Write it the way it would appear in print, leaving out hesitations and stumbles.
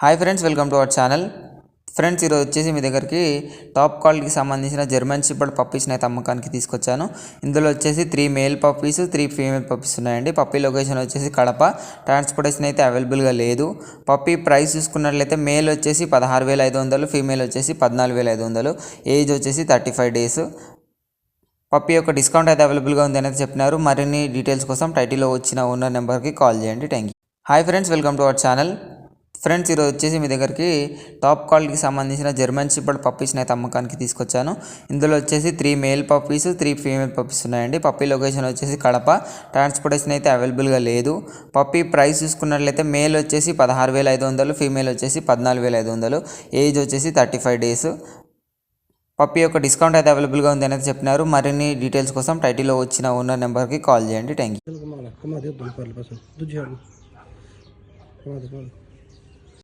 Hi friends, welcome to our channel. Friends, ఈరోజు వచ్చేసి మీ దగ్గరికి టాప్ క్వాలిటీకి సంబంధించిన జర్మన్ షెపర్డ్ పప్పీస్ని అయితే అమ్మకానికి తీసుకొచ్చాను. ఇందులో వచ్చేసి 3 మేల్ పప్పీస్ 3 ఫీమేల్ పప్పీస్ ఉన్నాయండి. పప్పీ లొకేషన్ వచ్చేసి కడప. ట్రాన్స్పోర్టేషన్ అయితే అవైలబుల్గా లేదు. పప్పీ ప్రైస్ చూసుకున్నట్లయితే మేల్ వచ్చేసి 16,500, ఫీమేల్ వచ్చేసి 14,500, ఏజ్ వచ్చేసి 35 డేస్. పప్పీ యొక్క డిస్కౌంట్ అయితే అవైలబుల్గా ఉంది అనేది చెప్పినారు. మరిన్ని డీటెయిల్స్ కోసం టైటిల్లో వచ్చిన ఓనర్ నెంబర్కి కాల్ చేయండి. Thank you. Hi friends, welcome to our channel. Friends, ఈరోజు వచ్చేసి మీ దగ్గరికి టాప్ క్వాలిటీకి సంబంధించిన జర్మన్ షెపర్డ్ పప్పీస్ని అయితే అమ్మకానికి తీసుకొచ్చాను. ఇందులో వచ్చేసి 3 మేల్ పప్పీస్ 3 ఫీమేల్ పప్పీస్ ఉన్నాయండి. పప్పీ లొకేషన్ వచ్చేసి కడప. ట్రాన్స్పోర్టేషన్ అయితే అవైలబుల్గా లేదు. పప్పీ ప్రైస్ చూసుకున్నట్లయితే మేల్ వచ్చేసి 16,500, ఫీమేల్ వచ్చేసి 14,500, ఏజ్ వచ్చేసి 35 డేస్. పప్పీ యొక్క డిస్కౌంట్ అయితే అవైలబుల్గా ఉంది అనేది చెప్పినారు. మరిన్ని డీటెయిల్స్ కోసం టైటిల్లో వచ్చిన ఓనర్ నెంబర్కి కాల్ చేయండి. Thank you.